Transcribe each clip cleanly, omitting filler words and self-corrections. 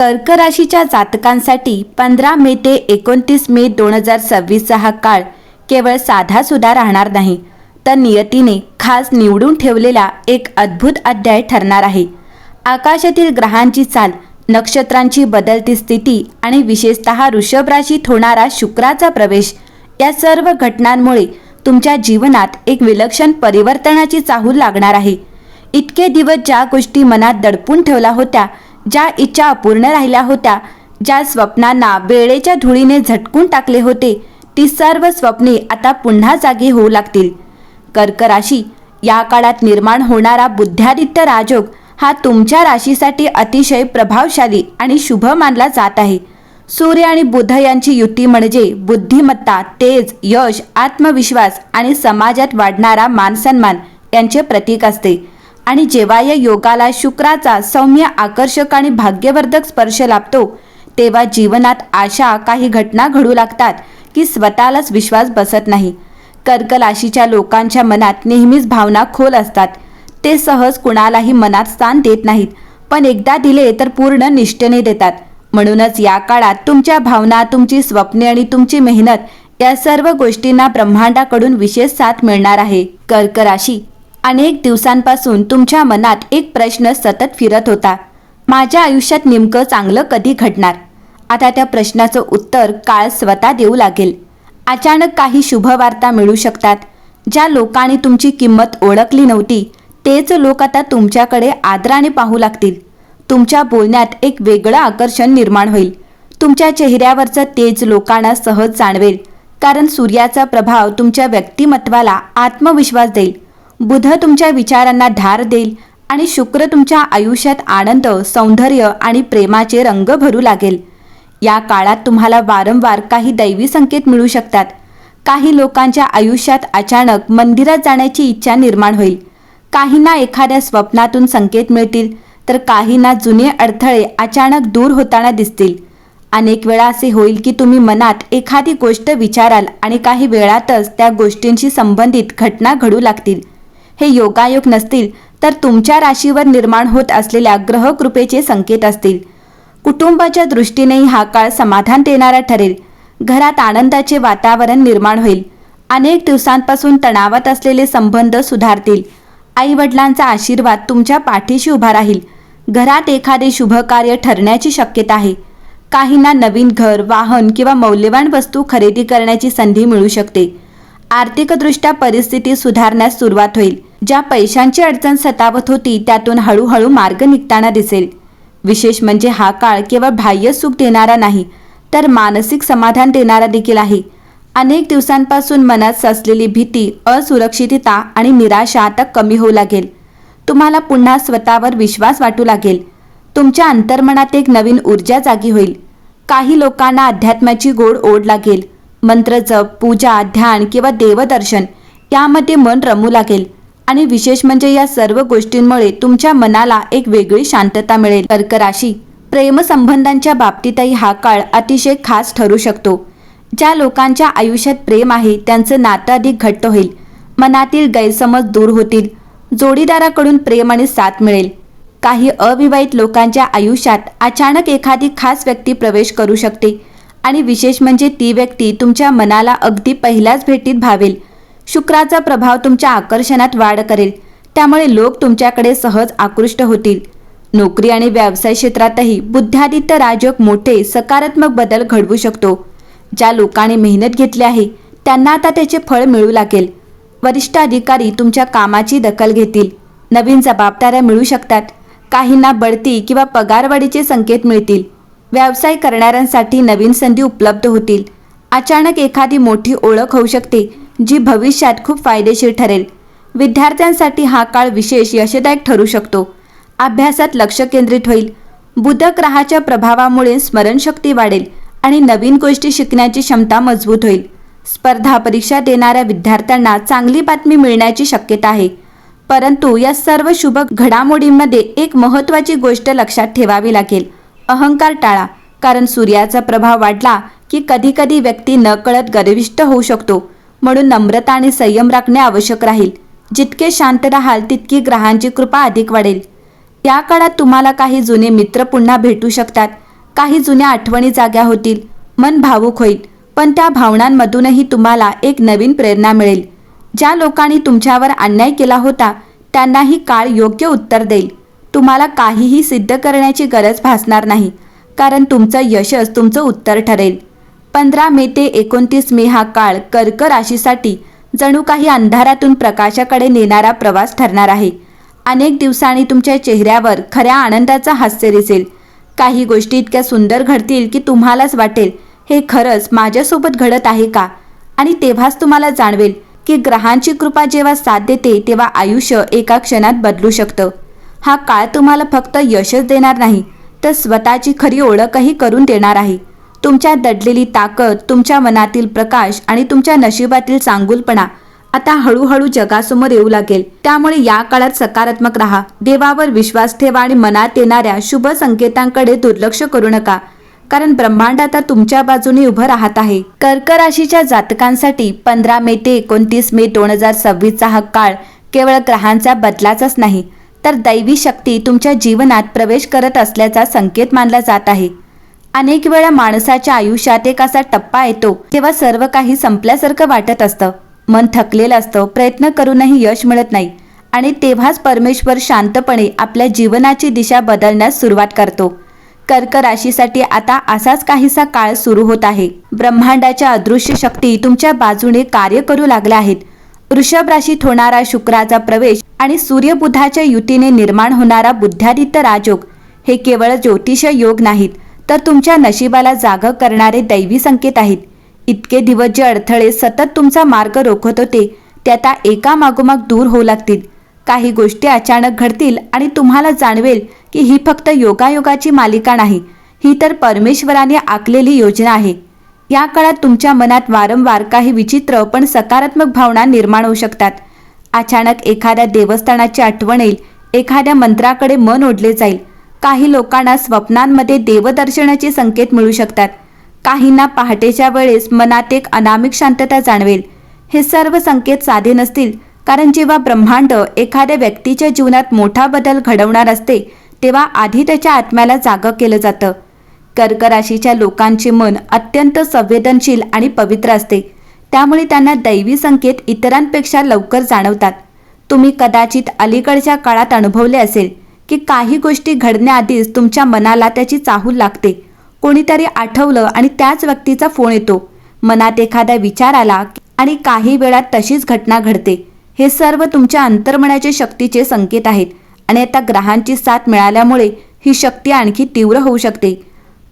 कर्क राशीच्या जातकांसाठी 15 मे ते 29 मे 2026 हा काळ केवळ साधा सुद्धा राहणार नाही, तर नियतीने खास निवडून ठेवलेला एक अद्भुत अध्याय ठरणार आहे. आकाशातील ग्रहांची चाल, नक्षत्रांची बदलती स्थिती आणि विशेषतः वृषभ राशीत होणारा शुक्राचा प्रवेश या सर्व घटनांमुळे तुमच्या जीवनात एक विलक्षण परिवर्तनाची चाहूल लागणार आहे. इतके दिवस ज्या गोष्टी मनात दडपून ठेवल्या होत्या, ज्या इच्छा अपूर्ण राहिल्या होत्या, ज्या स्वप्नांना वेळेच्या धुळीने झटकून टाकले होते, ती सर्व स्वप्ने आता पुन्हा जागी होऊ लागतील. कर्क राशी या काळात निर्माण होणारा बुद्ध्यादित्य राजयोग हा तुमच्या राशीसाठी अतिशय प्रभावशाली आणि शुभ मानला जात आहे. सूर्य आणि बुध यांची युती म्हणजे बुद्धिमत्ता, तेज, यश, आत्मविश्वास आणि समाजात वाढणारा मानसन्मान यांचे प्रतीक असते. आणि जेव्हा या योगाला शुक्राचा सौम्य, आकर्षक आणि भाग्यवर्धक स्पर्श लाभतो, तेव्हा जीवनात अशा काही घटना घडू लागतात की स्वतःलाच विश्वास बसत नाही. कर्क राशीच्या लोकांच्या मनात नेहमीच भावना खोल असतात. ते सहज कुणालाही मनात स्थान देत नाहीत, पण एकदा दिले तर पूर्ण निष्ठेने देतात. म्हणूनच या काळात तुमच्या भावना, तुमची स्वप्ने आणि तुमची मेहनत या सर्व गोष्टींना ब्रह्मांडाकडून विशेष साथ मिळणार आहे. कर्क राशी, अनेक दिवसांपासून तुमच्या मनात एक प्रश्न सतत फिरत होता, माझ्या आयुष्यात नेमकं चांगलं कधी घडणार? आता त्या प्रश्नाचं उत्तर काळ स्वतः देऊ लागेल. अचानक काही शुभवार्ता मिळू शकतात. ज्या लोकांनी तुमची किंमत ओळखली नव्हती, तेच लोक आता तुमच्याकडे आदराने पाहू लागतील. तुमच्या बोलण्यात एक वेगळं आकर्षण निर्माण होईल. तुमच्या चेहऱ्यावरचं तेज लोकांना सहज जाणवेल, कारण सूर्याचा प्रभाव तुमच्या व्यक्तिमत्वाला आत्मविश्वास देईल. बुध तुमच्या विचारांना धार देईल आणि शुक्र तुमच्या आयुष्यात आनंद, सौंदर्य आणि प्रेमाचे रंग भरू लागेल. या काळात तुम्हाला वारंवार काही दैवी संकेत मिळू शकतात. काही लोकांच्या आयुष्यात अचानक मंदिरात जाण्याची इच्छा निर्माण होईल. काहींना एखाद्या स्वप्नातून संकेत मिळतील, तर काहींना जुने अडथळे अचानक दूर होताना दिसतील. अनेक वेळा असे होईल की तुम्ही मनात एखादी गोष्ट विचाराल आणि काही वेळातच त्या गोष्टींशी संबंधित घटना घडू लागतील. हे योगायोग नसतील, तर तुमच्या राशीवर निर्माण होत असलेल्या ग्रहकृपेचे संकेत असतील. कुटुंबाच्या दृष्टीनेही हा काळ समाधान देणारा ठरेल. घरात आनंदाचे वातावरण निर्माण होईल. अनेक दिवसांपासून तणावात असलेले संबंध सुधारतील. आई वडिलांचा आशीर्वाद तुमच्या पाठीशी उभा राहील. घरात एखादे शुभ कार्य ठरण्याची शक्यता आहे. काहींना नवीन घर, वाहन किंवा मौल्यवान वस्तू खरेदी करण्याची संधी मिळू शकते. आर्थिकदृष्ट्या परिस्थिती सुधारण्यास सुरुवात होईल. ज्या पैशांची अडचण सतावत होती, त्यातून हळूहळू मार्ग निघताना दिसेल. विशेष म्हणजे हा काळ केवळ बाह्य सुख देणारा नाही, तर मानसिक समाधान देणारा देखील आहे. अनेक दिवसांपासून मनात साचलेली भीती, असुरक्षितता आणि निराशा आता कमी होऊ लागेल. तुम्हाला पुन्हा स्वतःवर विश्वास वाटू लागेल. तुमच्या अंतर्मनात एक नवीन ऊर्जा जागी होईल. काही लोकांना अध्यात्माची गोड ओढ लागेल. मंत्र जप, पूजा, ध्यान किंवा देवदर्शन यामध्ये मन रमू लागेल. आणि विशेष म्हणजे या सर्व गोष्टींमुळे तुमच्या मनाला एक वेगळी शांतता मिळेल. कर्क राशी, प्रेमसंबंधांच्या बाबतीतही हा काळ अतिशय खास ठरू शकतो. ज्या लोकांच्या आयुष्यात प्रेम आहे, त्यांचं नातं अधिक घट्ट होईल. मनातील गैरसमज दूर होतील. जोडीदाराकडून प्रेम आणि साथ मिळेल. काही अविवाहित लोकांच्या आयुष्यात अचानक एखादी खास व्यक्ती प्रवेश करू शकते आणि विशेष म्हणजे ती व्यक्ती तुमच्या मनाला अगदी पहिल्याच भेटीत भावेल. शुक्राचा प्रभाव तुमच्या आकर्षणात वाढ करेल, त्यामुळे लोक तुमच्याकडे सहज आकृष्ट होतील. नोकरी आणि व्यवसाय क्षेत्रातही बुद्ध्यादित्य राजयोग मोठे सकारात्मक बदल घडवू शकतो. ज्या लोकांनी मेहनत घेतली आहे, त्यांना आता त्याचे फळ मिळू लागेल. वरिष्ठ अधिकारी तुमच्या कामाची दखल घेतील. नवीन जबाबदाऱ्या मिळू शकतात. काहींना बढती किंवा पगारवाढीचे संकेत मिळतील. व्यवसाय करणाऱ्यांसाठी नवीन संधी उपलब्ध होतील. अचानक एखादी मोठी ओळख होऊ शकते, जी भविष्यात खूप फायदेशीर ठरेल. विद्यार्थ्यांसाठी हा काळ विशेष यशदायक ठरू शकतो. अभ्यासात लक्ष केंद्रित होईल. बुध ग्रहाच्या प्रभावामुळे स्मरणशक्ती वाढेल आणि नवीन गोष्टी शिकण्याची क्षमता मजबूत होईल. स्पर्धा परीक्षा देणाऱ्या विद्यार्थ्यांना चांगली बातमी मिळण्याची शक्यता आहे. परंतु या सर्व शुभ घडामोडींमध्ये एक महत्त्वाची गोष्ट लक्षात ठेवावी लागेल. अहंकार टाळा, कारण सूर्याचा प्रभाव वाढला की कधीकधी व्यक्ती नकळत गर्विष्ठ होऊ शकतो. म्हणून नम्रता आणि संयम राखणे आवश्यक राहील. जितके शांत राहाल, तितकी ग्रहांची कृपा अधिक वाढेल. या काळात तुम्हाला काही जुने मित्र पुन्हा भेटू शकतात. काही जुन्या आठवणी जाग्या होतील, मन भावुक होईल, पण त्या भावनांमधूनही तुम्हाला एक नवीन प्रेरणा मिळेल. ज्या लोकांनी तुमच्यावर अन्याय केला होता त्यांनाही काळ योग्य उत्तर देईल. तुम्हाला काहीही सिद्ध करण्याची गरज भासणार नाही, कारण तुमचं यशच तुमचं उत्तर ठरेल. 15 मे ते 29 मे हा काळ कर्क राशीसाठी जणू काही अंधारातून प्रकाशाकडे नेणारा प्रवास ठरणार आहे. अनेक दिवसांनी तुमच्या चेहऱ्यावर खऱ्या आनंदाचा हास्य दिसेल. काही गोष्टी इतक्या सुंदर घडतील की तुम्हालाच वाटेल, हे खरंच माझ्यासोबत घडत आहे का? आणि तेव्हाच तुम्हाला जाणवेल की ग्रहांची कृपा जेव्हा साथ देते तेव्हा आयुष्य एका क्षणात बदलू शकतं. हा काळ तुम्हाला फक्त यशच देणार नाही, तर स्वतःची खरी ओळखही करून देणार आहे. तुमच्या दडलेली ताकद, तुमच्या मनातील प्रकाश आणि तुमच्या नशिबातील चांगुलपणा आता हळूहळू जगासमोर येऊ लागेल. त्यामुळे या काळात सकारात्मक राहा, देवावर विश्वास ठेवा आणि मनात येणाऱ्या शुभ संकेतांकडे दुर्लक्ष करू नका, कारण ब्रह्मांड आता तुमच्या बाजूने उभं राहत आहे. कर्क राशीच्या जातकांसाठी 15 मे ते 29 मे 2026 हा काळ केवळ ग्रहांचा बदलाचाच नाही, तर दैवी शक्ती तुमच्या जीवनात प्रवेश करत असल्याचा संकेत मानला जात आहे. अनेक वेळा माणसाच्या आयुष्यात एक असा टप्पा येतो तेव्हा सर्व काही संपल्यासारखं वाटत असतं, मन थकलेलं असतं, प्रयत्न करूनही यश मिळत नाही, आणि तेव्हाच परमेश्वर शांतपणे आपल्या जीवनाची दिशा बदलण्यास सुरुवात करतो. कर्क राशीसाठी आता असाच काहीसा काळ सुरू होत आहे. ब्रह्मांडाच्या अदृश्य शक्ती तुमच्या बाजूने कार्य करू लागल्या आहेत. वृषभ राशीत होणारा शुक्राचा प्रवेश आणि सूर्य बुधाच्या युतीने निर्माण होणारा बुद्धादित्य राजयोग हे केवळ ज्योतिष योग नाहीत, तर तुमच्या नशिबाला जागं करणारे दैवी संकेत आहेत. इतके दिवस जे अडथळे सतत तुमचा मार्ग रोखत होते ते आता एकामागोमाग दूर होऊ लागतील. काही गोष्टी अचानक घडतील आणि तुम्हाला जाणवेल की ही फक्त योगायोगाची मालिका नाही, ही तर परमेश्वराने आखलेली योजना आहे. या काळात तुमच्या मनात वारंवार काही विचित्र पण सकारात्मक भावना निर्माण होऊ शकतात. अचानक एखाद्या देवस्थानाची आठवण येईल, एखाद्या मंत्राकडे मन ओढले जाईल. काही लोकांना स्वप्नांमध्ये देवदर्शनाचे संकेत मिळू शकतात. काहींना पहाटेच्या वेळेस मनात एक अनामिक शांतता जाणवेल. हे सर्व संकेत साधे नसतील, कारण जेव्हा ब्रह्मांड एखाद्या व्यक्तीच्या जीवनात मोठा बदल घडवणार असते तेव्हा आधी त्याच्या आत्म्याला जागं केलं जातं. कर्क राशीच्या लोकांचे मन अत्यंत संवेदनशील आणि पवित्र असते, त्यामुळे त्यांना दैवी संकेत इतरांपेक्षा लवकर जाणवतात. तुम्ही कदाचित अलीकडच्या काळात अनुभवले असेल की काही गोष्टी घडण्याआधीच तुमच्या मनाला त्याची चाहूल लागते. कोणीतरी आठवलं आणि त्याच व्यक्तीचा फोन येतो, मनात एखादा विचार आला आणि काही वेळात तशीच घटना घडते. हे सर्व तुमच्या अंतर्मनाच्या शक्तीचे संकेत आहेत, आणि आता ग्रहांची साथ मिळाल्यामुळे ही शक्ती आणखी तीव्र होऊ शकते.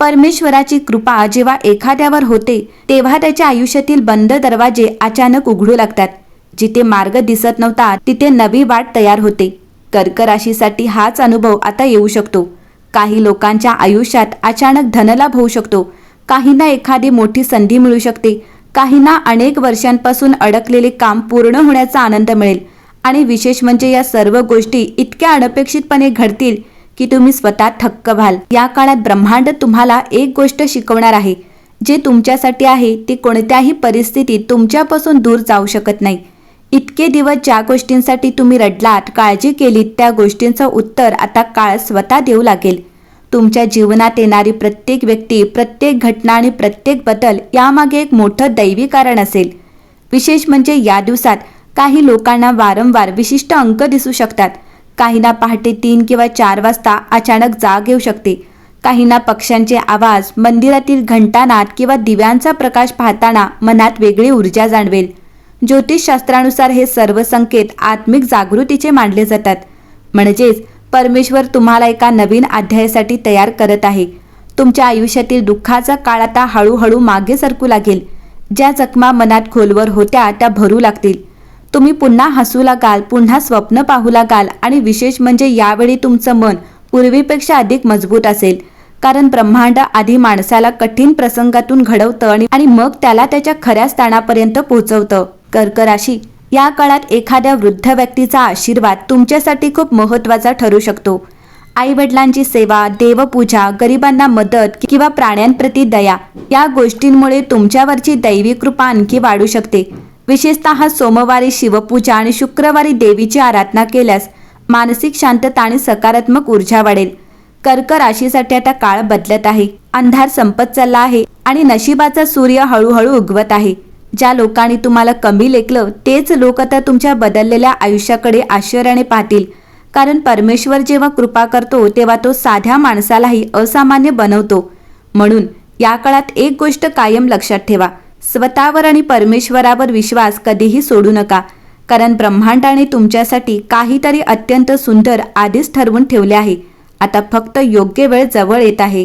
परमेश्वराची कृपा जेव्हा एखाद्यावर होते तेव्हा त्याच्या आयुष्यातील बंद दरवाजे अचानक उघडू लागतात. जिथे मार्ग दिसत नव्हता तिथे नवी वाट तयार होते. कर्क राशीसाठी हाच अनुभव आता येऊ शकतो. काही लोकांच्या आयुष्यात अचानक धनलाभ होऊ शकतो. काहींना एखादी मोठी संधी मिळू शकते. काहींना अनेक वर्षांपासून अडकलेले काम पूर्ण होण्याचा आनंद मिळेल. आणि विशेष म्हणजे या सर्व गोष्टी इतक्या अनपेक्षितपणे घडतील की तुम्ही स्वतः थक्क व्हाल. या काळात ब्रह्मांड तुम्हाला एक गोष्ट शिकवणार आहे, जे तुमच्यासाठी आहे ते कोणत्याही परिस्थितीत तुमच्यापासून दूर जाऊ शकत नाही. इतके दिवस ज्या गोष्टींसाठी तुम्ही रडलात, काळजी केलीत, त्या गोष्टींचं उत्तर आता काळ स्वतः देऊ लागेल. तुमच्या जीवनात येणारी प्रत्येक व्यक्ती, प्रत्येक घटना आणि प्रत्येक बदल यामागे एक मोठं दैवी कारण असेल. विशेष म्हणजे या दिवसात काही लोकांना वारंवार विशिष्ट अंक दिसू शकतात. काहींना पहाटे 3 किंवा 4 वाजता अचानक जाग येऊ शकते. काहींना पक्ष्यांचे आवाज, मंदिरातील घंटानाद किंवा दिव्यांचा प्रकाश पाहताना मनात वेगळी ऊर्जा जाणवेल. ज्योतिषशास्त्रानुसार हे सर्व संकेत आत्मिक जागृतीचे मानले जातात. म्हणजेच परमेश्वर तुम्हाला एका नवीन अध्यायासाठी तयार करत आहे. तुमच्या आयुष्यातील दुःखाचा काळ आता हळूहळू मागे सरकू लागेल. ज्या जखमा मनात खोलवर होत्या त्या भरू लागतील. तुम्ही पुन्हा हसू लागाल, पुन्हा स्वप्न पाहू लागाल, आणि विशेष म्हणजे यावेळी तुमचं मन पूर्वीपेक्षा अधिक मजबूत असेल, कारण ब्रह्मांड आधी माणसाला कठीण प्रसंगातून घडवतं आणि मग त्याला त्याच्या खऱ्या स्थानापर्यंत पोहोचवतं. कर्क राशी, या काळात एखाद्या वृद्ध व्यक्तीचा आशीर्वाद तुमच्यासाठी खूप महत्त्वाचा ठरू शकतो. आई वडिलांची सेवा, देवपूजा, गरिबांना मदत किंवा प्राण्यांप्रती दया या गोष्टींमुळे तुमच्यावरची दैवी कृपा आणखी वाढू शकते. विशेषतः सोमवारी शिवपूजा आणि शुक्रवारी देवीची आराधना केल्यास मानसिक शांतता आणि सकारात्मक ऊर्जा वाढेल. कर्क राशीसाठी आता काळ बदलत आहे. अंधार संपत चालला आहे आणि नशिबाचा सूर्य हळूहळू उगवत आहे. ज्या लोकांनी तुम्हाला कमी लेखलं तेच लोक आता तुमच्या बदललेल्या आयुष्याकडे आश्चर्याने पाहतील. कारण परमेश्वर जेव्हा कृपा करतो तेव्हा तो साध्या माणसालाही असामान्य बनवतो. म्हणून या काळात एक गोष्ट कायम लक्षात ठेवा, स्वतःवर आणि परमेश्वरावर विश्वास कधीही सोडू नका. कारण ब्रह्मांडाने तुमच्यासाठी काहीतरी अत्यंत सुंदर आधीच ठरवून ठेवले आहे. आता फक्त योग्य वेळ जवळ येत आहे.